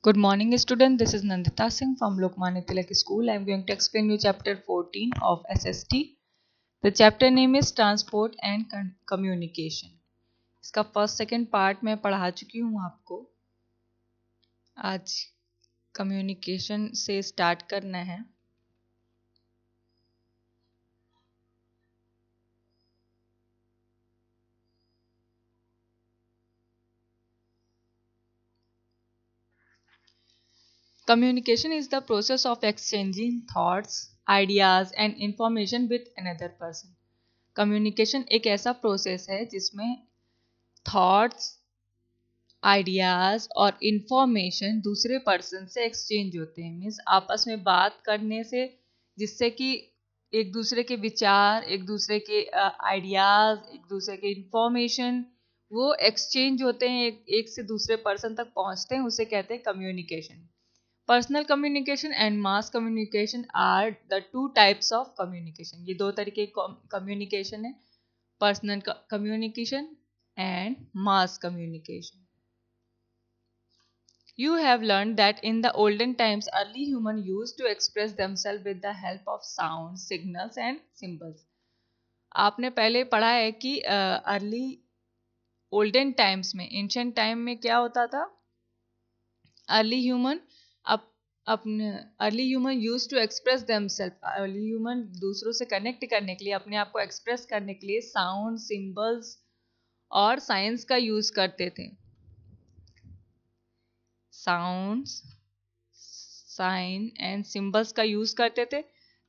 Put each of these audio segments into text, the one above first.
Good morning, student. This is Nandita Singh from Lokmanya Tilak School. I am going to explain you chapter 14 of SST. The chapter name is Transport and Communication. इसका first second part मैं पढ़ा चुकी हूँ आपको. आज communication से start करना है. Communication is the process of exchanging thoughts, ideas and information with another person. Communication एक ऐसा प्रोसेस है जिसमें थॉट्स, आइडियाज़ और इन्फॉर्मेशन दूसरे पर्सन से एक्सचेंज होते हैं. मीन्स आपस में बात करने से जिससे कि एक दूसरे के विचार, एक दूसरे के आइडियाज़, एक दूसरे के इन्फॉर्मेशन वो एक्सचेंज होते हैं, एक से दूसरे पर्सन तक पहुंचते हैं. उसे कहते हैं communication. Personal communication and mass communication are the two types of communication. ये दो तरीके कम्युनिकेशन है, personal communication and mass communication. You have learned that in the olden times, early humans used to express themselves with the help of sounds, signals and symbols. आपने पहले पढ़ा है कि early olden times में, ancient time में क्या होता था. Early human early human use to express themselves. Early human दूसरों से कनेक्ट करने के लिए, अपने आप को एक्सप्रेस करने के लिए साउंड, सिंबल्स और साइंस का यूज करते थे. साउंड्स, साइन एंड सिंबल्स का यूज करते थे.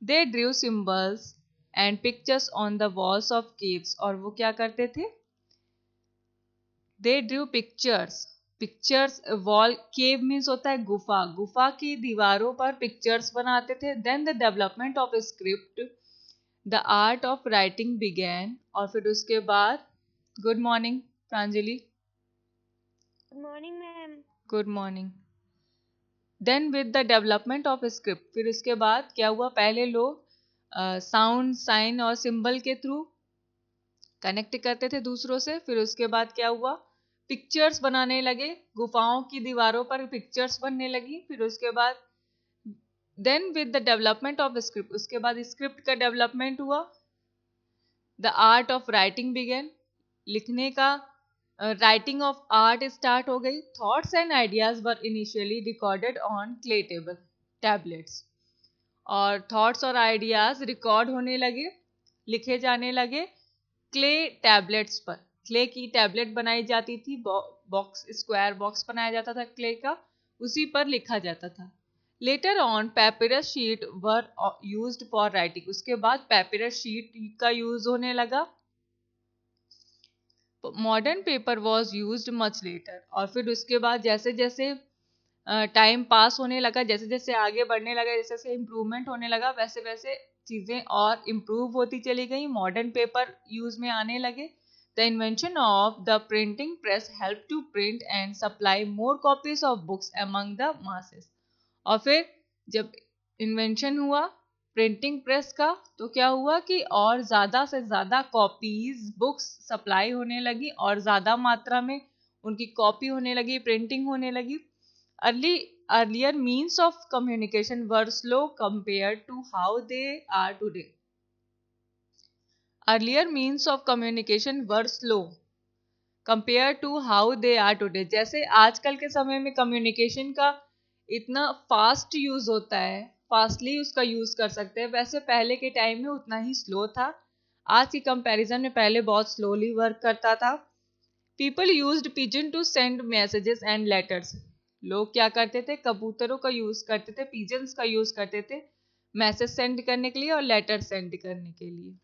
दे Drew symbols and pictures on the walls of caves. और वो क्या करते थे, दे ड्रू पिक्चर्स. वॉल, केव मीन्स होता है गुफा, गुफा की दीवारों पर पिक्चर्स बनाते थे. Then the development of script, the art of writing began. और फिर उसके बाद, good morning Pranjali. Good morning ma'am. Good morning. Then with the development of script, फिर उसके बाद क्या हुआ, पहले लोग साउंड, साइन और सिंबल के थ्रू कनेक्ट करते थे दूसरों से. फिर उसके बाद क्या हुआ, पिक्चर्स बनाने लगे, गुफाओं की दीवारों पर पिक्चर्स बनने लगी. फिर उसके बाद then with the development of script, उसके बाद स्क्रिप्ट का डेवलपमेंट हुआ. The art of writing began, लिखने का, राइटिंग ऑफ आर्ट स्टार्ट हो गई. Thoughts and ideas were initially recorded on clay tablets. और थॉट्स और आइडियाज रिकॉर्ड होने लगे, लिखे जाने लगे क्ले टैबलेट्स पर. क्ले की टैबलेट बनाई जाती थी, बॉक्स, स्क्वायर बॉक्स बनाया जाता था क्ले का, उसी पर लिखा जाता था. Later on papyrus sheet were used for writing. उसके बाद पेपिरस शीट का यूज होने लगा. Modern paper was used much later. और फिर उसके बाद जैसे जैसे टाइम पास होने लगा, जैसे जैसे आगे बढ़ने लगा, जैसे जैसे इम्प्रूवमेंट होने लगा, वैसे वैसे चीज़ें और इम्प्रूव होती चली गई. मॉडर्न पेपर यूज में आने लगे. The invention of the printing press help to print and supply more copies of books among the masses. और फिर जब इन्वेंशन हुआ प्रिंटिंग प्रेस का, तो क्या हुआ कि और ज़्यादा से ज़्यादा कॉपीज, बुक्स सप्लाई होने लगी और ज़्यादा मात्रा में उनकी कॉपी होने लगी, प्रिंटिंग होने लगी. Earlier means of communication were slow compared to how they are today. Earlier means of communication were slow compared to how they are today. जैसे आजकल के समय में कम्युनिकेशन का इतना फास्ट यूज होता है, फास्टली उसका यूज कर सकते हैं, वैसे पहले के टाइम में उतना ही स्लो था. आज की कंपैरिजन में पहले बहुत स्लोली वर्क करता था. People used pigeon to send messages and letters. लोग क्या करते थे, कबूतरों का यूज करते थे, पिजन्स का यूज करते थे मैसेज सेंड करने के लिए और लेटर सेंड करने के लिए.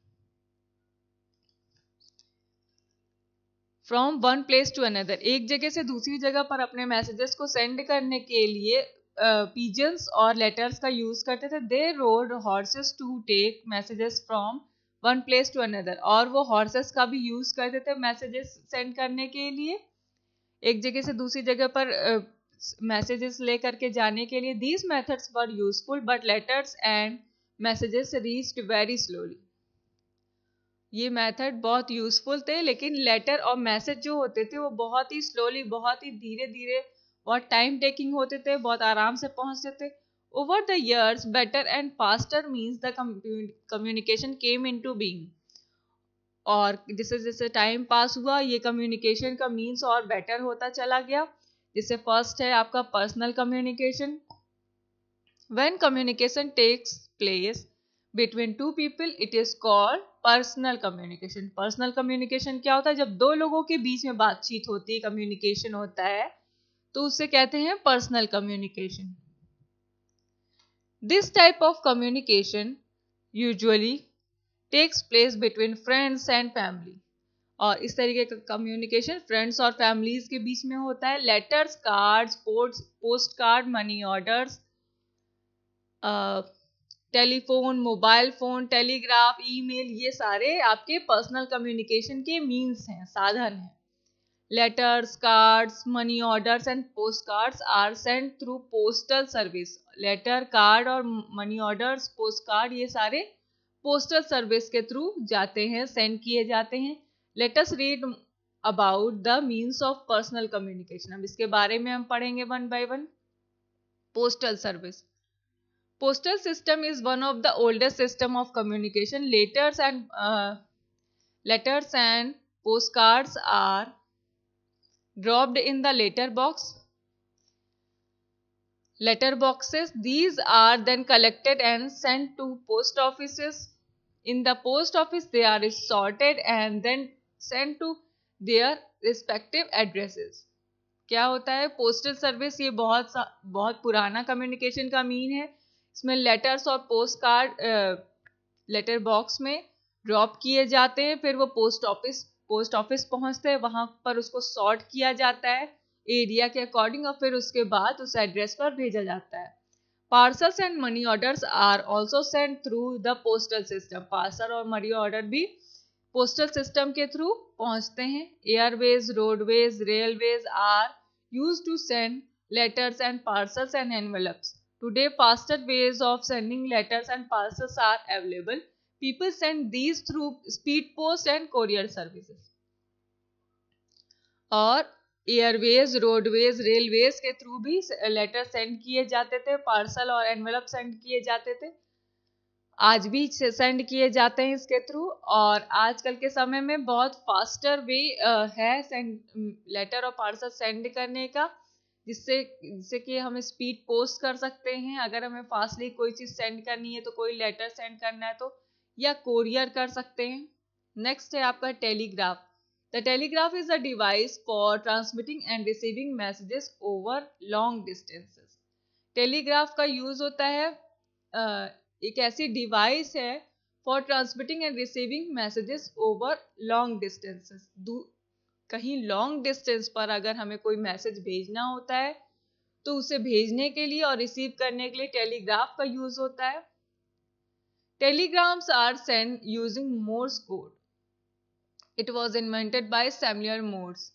From one place to another, एक जगह से दूसरी जगह पर अपने मैसेजेस को सेंड करने के लिए पिजन्स और लेटर्स का यूज करते थे. They rode horses to take messages from one place to another. और वो हॉर्सेस का भी यूज करते थे मैसेजेस सेंड करने के लिए, एक जगह से दूसरी जगह पर मैसेजेस लेकर के जाने के लिए. These methods were useful but letters and messages reached very slowly. ये मेथड बहुत यूजफुल थे, लेकिन लेटर और मैसेज जो होते थे वो बहुत ही स्लोली, बहुत ही धीरे धीरे बहुत टाइम टेकिंग होते थे, बहुत आराम से पहुंचते थे. Over the years better and faster means the communication came into being. और जैसे जैसे टाइम पास हुआ ये कम्युनिकेशन का मीन्स और बेटर होता चला गया. जिससे फर्स्ट है आपका personal communication. When communication takes place between two people it is called personal communication. Personal communication क्या होता है? जब दो लोगों के बीच में बातचीत होती है, कम्युनिकेशन होता है, तो उससे कहते हैं personal communication. This type of communication usually takes place between friends and family. और इस तरीके का कम्युनिकेशन फ्रेंड्स और फैमिलीज के बीच में होता है. Letters, cards, post card, money orders, telephone, mobile phone, telegraph, email, ये सारे आपके पर्सनल कम्युनिकेशन के मीन्स हैं, साधन हैं. Letters, cards, money orders and post cards are send through postal service. Letter, card और मनी ऑर्डर्स, पोस्ट कार्ड, ये सारे पोस्टल सर्विस के थ्रू जाते हैं, सेंड किए जाते हैं. Late us read about the means of personal communication. अब इसके बारे में हम पढ़ेंगे one by one. Postal service. Postal system is one of the oldest system of communication. Letters and postcards are dropped in the letter box. Letter boxes. These are then collected and sent to post offices. In the post office, they are sorted and then sent to their respective addresses. क्या होता है postal service? ये बहुत पुराना communication का mean है. इसमें letters और पोस्ट कार्ड लेटर बॉक्स में ड्रॉप किए जाते हैं, फिर वो पोस्ट ऑफिस पहुंचते हैं, वहां पर उसको सॉर्ट किया जाता है एरिया के अकॉर्डिंग, और फिर उसके बाद उस एड्रेस पर भेजा जाता है. Parcels and money orders are also send through the postal system. Parcel और मनी ऑर्डर भी पोस्टल सिस्टम के थ्रू पहुंचते हैं. Airways, roadways, railways are used to send letters and parcels and envelopes. Today, faster ways of sending letters and parcels are available. People send these through speed post and courier services. और Airways, roadways, railways के through भी letter send किए जाते थे, parcel और envelope send किए जाते थे, आज भी सेंड किए जाते हैं इसके थ्रू. और आजकल के समय में बहुत फास्टर वे है लेटर और पार्सल सेंड करने का, जिससे कि हम स्पीड पोस्ट कर सकते हैं. अगर हमें फास्टली कोई चीज़ सेंड करनी है, तो कोई लेटर सेंड करना है तो, या कोरियर कर सकते हैं. नेक्स्ट है आपका telegraph. The telegraph is a device for transmitting and receiving messages over long distances. Telegraph का यूज होता है, एक ऐसी डिवाइस है for transmitting and receiving messages over long distances. कहीं लॉन्ग डिस्टेंस पर अगर हमें कोई मैसेज भेजना होता है, तो उसे भेजने के लिए और रिसीव करने के लिए टेलीग्राफ का यूज होता है. Telegrams are send using Morse code. It was invented by Samuel Morse.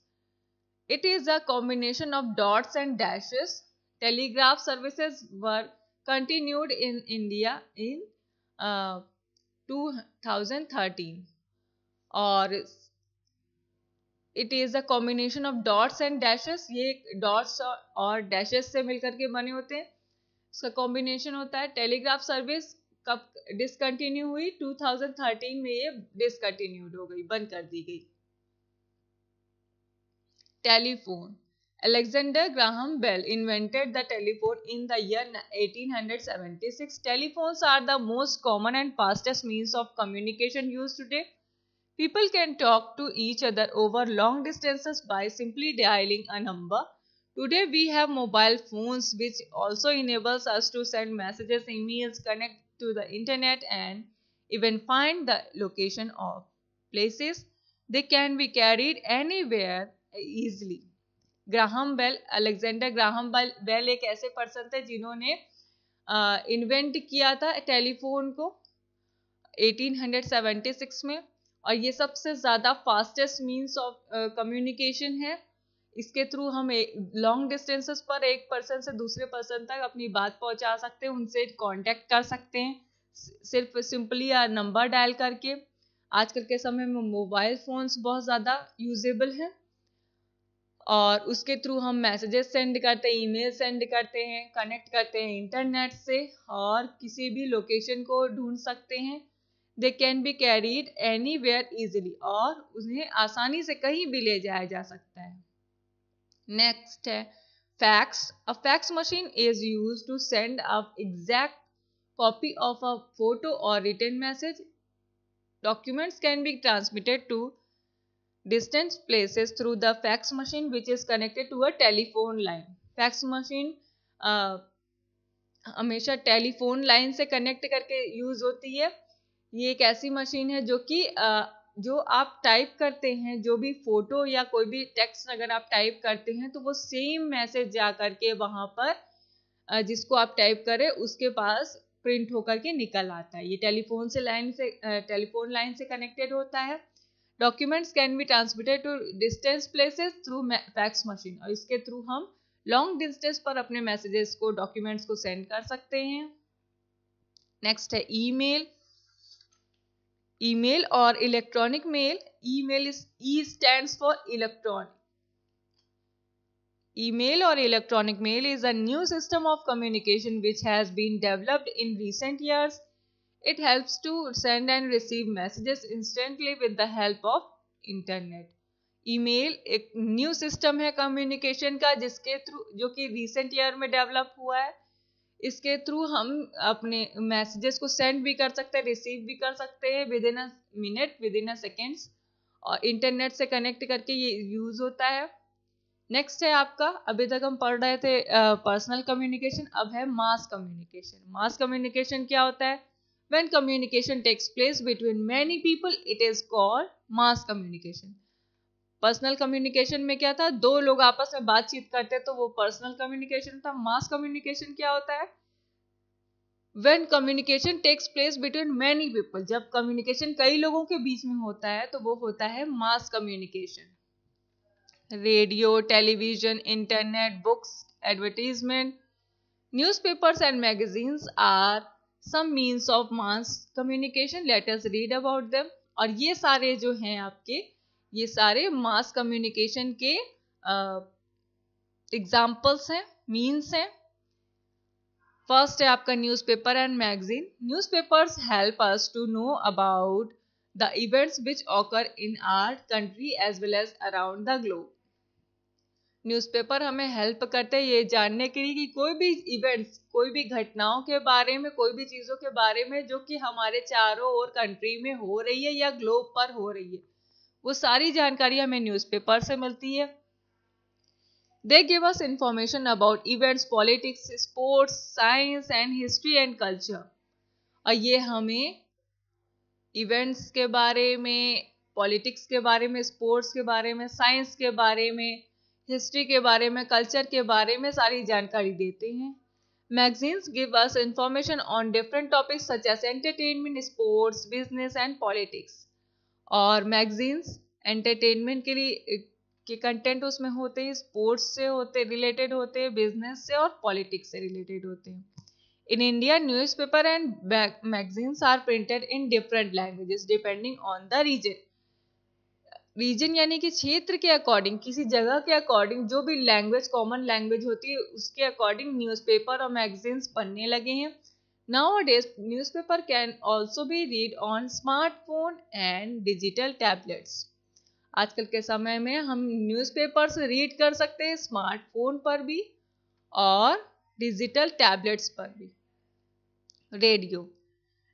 It is a combination of dots and dashes. Telegraph services were continued in India in 2013. और it is a combination of dots and dashes. ये dots और dashes से मिलकर के बने होते हैं, इसका कॉम्बिनेशन होता है. टेलीग्राफ सर्विस कब डिसकंटिन्यू हुई? 2013 में ये डिसकंटिन्यूड हो गई, बंद कर दी गई. Telephone. Alexander Graham Bell invented the telephone in the year 1876. Telephones are the most common and fastest means of communication used today. People can talk to each other over long distances by simply dialing a number. Today we have mobile phones which also enables us to send messages, emails, connect to the internet and even find the location of places. They can be carried anywhere easily. Graham Bell, Alexander Graham Bell एक ऐसे person थे जिन्होंने invent किया था telephone को 1876 में, और ये सबसे ज़्यादा फास्टेस्ट मींस ऑफ कम्युनिकेशन है. इसके थ्रू हम लॉन्ग डिस्टेंसेस पर एक पर्सन से दूसरे पर्सन तक अपनी बात पहुंचा सकते हैं, उनसे कांटेक्ट कर सकते हैं सिर्फ सिंपली नंबर डायल करके. आजकल के समय में मोबाइल फोन्स बहुत ज़्यादा यूजेबल हैं. और उसके थ्रू हम मैसेजेस सेंड करते हैं, ईमेल सेंड करते हैं, कनेक्ट करते हैं इंटरनेट से और किसी भी लोकेशन को ढूंढ सकते हैं। They can be carried anywhere easily, और उन्हें आसानी से कहीं भी ले जाया जा सकता है। नेक्स्ट है fax. A fax machine is used to send a exact copy of a photo or written message. Documents can be transmitted to distant places through the fax machine which is connected to a telephone line. Fax machine हमेशा telephone line से connect करके use होती है। ये एक ऐसी machine है जो कि जो आप टाइप करते हैं, जो भी फोटो या कोई भी टेक्स्ट अगर आप टाइप करते हैं तो वो सेम मैसेज जा करके वहां पर जिसको आप टाइप करें उसके पास प्रिंट होकर के निकल आता है। ये टेलीफोन लाइन से कनेक्टेड होता है। Documents can be transmitted to distance places through fax machine, और इसके थ्रू हम लॉन्ग डिस्टेंस पर अपने मैसेजेस को, डॉक्यूमेंट्स को सेंड कर सकते हैं। नेक्स्ट है ईमेल। ईमेल और electronic mail. Email is E stands for electronic. Email or electronic mail is a new system of communication which has been developed in recent years. It helps to send and receive messages instantly with the help of internet. Email एक new system है communication का जिसके through, जो कि recent year में develop हुआ है। इसके थ्रू हम अपने मैसेजेस को सेंड भी कर सकते हैं, रिसीव भी कर सकते हैं with in a minute, with in a seconds, और इंटरनेट से कनेक्ट करके ये यूज होता है। नेक्स्ट है आपका, अभी तक हम पढ़ रहे थे पर्सनल कम्युनिकेशन, अब है मास कम्युनिकेशन। मास कम्युनिकेशन क्या होता है? When communication takes place between many people it is called mass communication. Personal communication में क्या था? दो लोग आपस में बातचीत करते तो वो पर्सनल कम्युनिकेशन था। मास कम्युनिकेशन क्या होता है? When communication takes place between many people, जब कम्युनिकेशन कई लोगों के बीच में होता है तो वो होता है mass communication. Radio, television, internet, books, advertisement, newspapers and magazines are some means of mass communication. Let us read about them. और ये सारे जो हैं आपके, ये सारे मास कम्युनिकेशन के एग्जाम्पल्स हैं, मीन्स हैं। फर्स्ट है आपका newspaper and magazine. Newspapers help us to know about the events which occur in our country as well as around the globe. Newspaper हमें हेल्प करते हैं ये जानने के लिए कि कोई भी इवेंट्स, कोई भी घटनाओं के बारे में, कोई भी चीज़ों के बारे में जो कि हमारे चारों ओर कंट्री में हो रही है या ग्लोब पर हो रही है, वो सारी जानकारी हमें न्यूज़पेपर से मिलती है। They give us information about events, politics, sports, science and history and culture. और ये हमें इवेंट्स के बारे में, पॉलिटिक्स के बारे में, स्पोर्ट्स के बारे में, साइंस के बारे में, हिस्ट्री के बारे में, कल्चर के बारे में सारी जानकारी देते हैं। Magazines give us information on different topics such as entertainment, sports, business and politics. और मैगजीन्स एंटरटेनमेंट के लिए के कंटेंट उसमें होते हैं, स्पोर्ट्स से होते रिलेटेड होते हैं, बिजनेस से और पॉलिटिक्स से रिलेटेड होते हैं। In India, newspaper and magazines are printed in different languages depending on the region. Region यानी कि क्षेत्र के अकॉर्डिंग, किसी जगह के अकॉर्डिंग जो भी लैंग्वेज, कॉमन लैंग्वेज होती है उसके अकॉर्डिंग न्यूज़पेपर और मैगजीन्स बनने लगे हैं। Nowadays, newspaper can also be read on smartphone and digital tablets. आजकल के समय में हम न्यूज़पेपर्स रीड कर सकते हैं स्मार्टफोन पर भी और डिजिटल टैबलेट्स पर भी। Radio.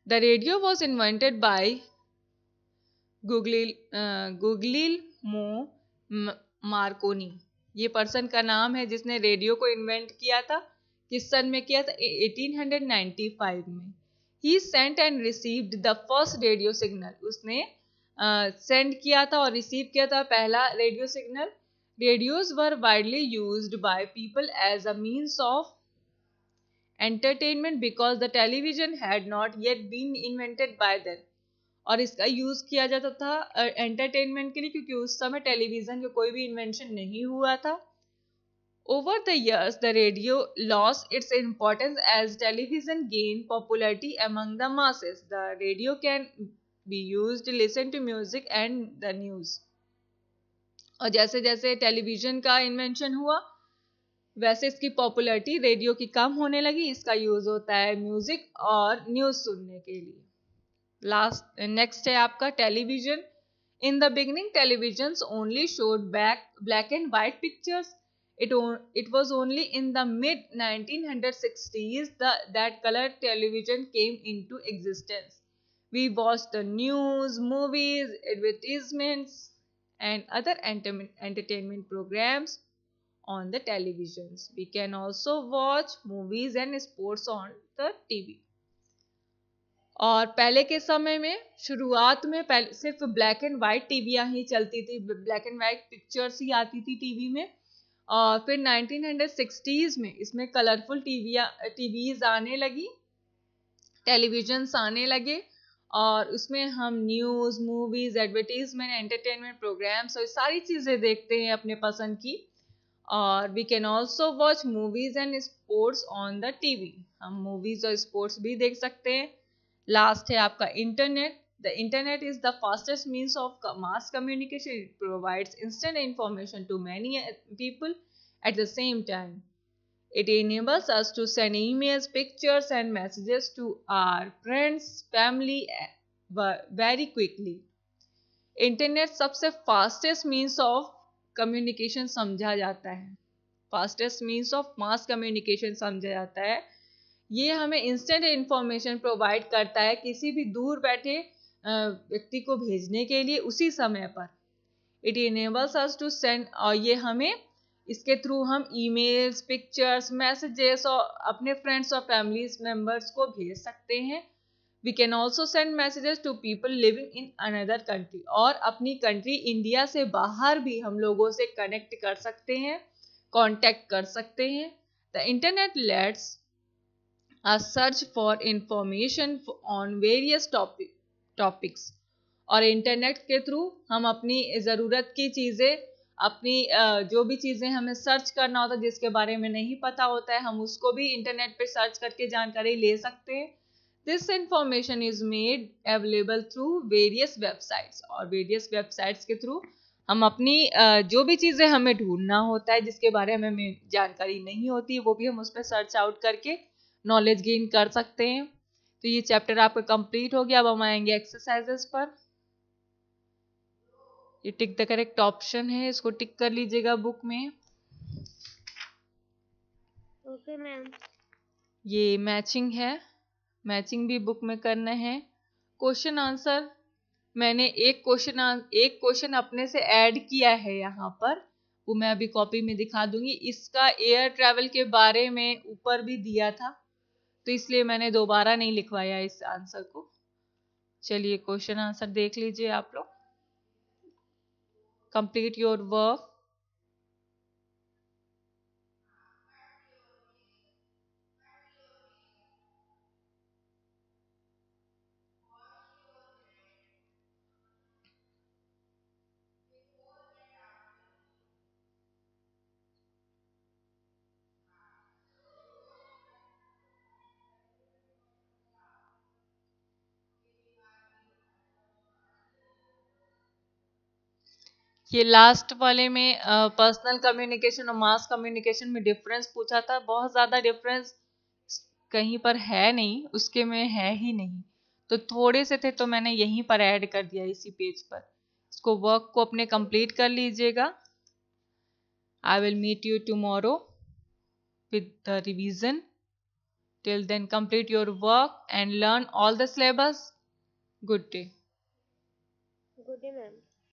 The radio was invented by Guglielmo Marconi. ये पर्सन का नाम है जिसने रेडियो को इन्वेंट किया था। किस सन में किया था? 1895 में। He sent and received the first radio signal. उसने सेंड किया था और रिसीव किया था पहला radio signal. Radios were widely used by people as a means of entertainment because the television had not yet been invented by then। और इसका use किया जाता था एंटरटेनमेंट के लिए क्योंकि उस समय टेलीविजन का कोई भी इन्वेंशन नहीं हुआ था। Over the years the radio lost its importance as television gained popularity among the masses। The radio can be used to listen to music and the news। और जैसे जैसे टेलीविजन का इन्वेंशन हुआ वैसे इसकी पॉपुलैरिटी रेडियो की कम होने लगी। इसका यूज होता है म्यूजिक और न्यूज सुनने के लिए। नेक्स्ट है आपका television. In the beginning television only showed black and white pictures. It was only in the mid 1960s that color television came into existence. We watched the news, movies, advertisements, and other entertainment programs on the televisions. We can also watch movies and sports on the TV. और पहले के समय में शुरुआत में पहले सिर्फ black and white टीवियाँ ही चलती थी, ब्लैक एंड वाइट पिक्चर्स ही आती थी टीवी में। और फिर 1960s में इसमें कलरफुल टीवीज आने लगी, टेलीविजन्स आने लगे और उसमें हम news, movies, advertisement, entertainment programmes और सारी चीज़ें देखते हैं अपने पसंद की। और we can also watch movies and sports on the TV. हम मूवीज और स्पोर्ट्स भी देख सकते हैं। लास्ट है आपका internet. The internet is the fastest means of mass communication. It provides instant information to many people at the same time. It enables us to send emails, pictures, and messages to our friends, family very quickly. Internet सबसे fastest means of communication समझा जाता है, fastest means of mass communication समझा जाता है। ये हमें instant information provide करता है किसी भी दूर बैठे व्यक्ति को भेजने के लिए उसी समय पर। It enables us to send, और ये हमें इसके थ्रू हम ईमेल्स, पिक्चर्स, मैसेजेस और अपने फ्रेंड्स और फैमिलीज मेंबर्स को भेज सकते हैं। We can also send messages to people living in another country, और अपनी कंट्री इंडिया से बाहर भी हम लोगों से कनेक्ट कर सकते हैं, कांटेक्ट कर सकते हैं। The internet let's a search for information on various topics. और इंटरनेट के थ्रू हम अपनी ज़रूरत की चीज़ें, अपनी जो भी चीज़ें हमें सर्च करना होता है, जिसके बारे में नहीं पता होता है, हम उसको भी इंटरनेट पे सर्च करके जानकारी ले सकते हैं। This information is made available through various websites, और वेरियस वेबसाइट्स के थ्रू हम अपनी जो भी चीज़ें हमें ढूंढना होता है, जिसके बारे में हमें जानकारी नहीं होती, वो भी हम उस पर सर्च आउट करके नॉलेज गेन कर सकते हैं। तो ये चैप्टर आपका कंप्लीट हो गया। अब हम आएंगे एक्सरसाइजेस पर। ये टिक द करेक्ट ऑप्शन है, इसको टिक कर लीजिएगा बुक में। Okay ma'am. ये मैचिंग है, मैचिंग भी बुक में करना है। क्वेश्चन आंसर मैंने एक क्वेश्चन अपने से ऐड किया है यहाँ पर, वो मैं अभी कॉपी में दिखा दूंगी। इसका एयर ट्रैवल के बारे में ऊपर भी दिया था, तो इसलिए मैंने दोबारा नहीं लिखवाया इस आंसर को। चलिए क्वेश्चन आंसर देख लीजिए आप लोग। Complete your work. ये लास्ट वाले में पर्सनल कम्युनिकेशन और मास कम्युनिकेशन में डिफरेंस पूछा था। बहुत ज़्यादा डिफरेंस कहीं पर है नहीं, उसके में है ही नहीं, तो थोड़े से थे तो मैंने यहीं पर ऐड कर दिया इसी पेज पर। इसको वर्क को अपने कंप्लीट कर लीजिएगा। I will meet you tomorrow with the revision. Till then, complete your work and learn all the syllabus. Good day. Good day ma'am.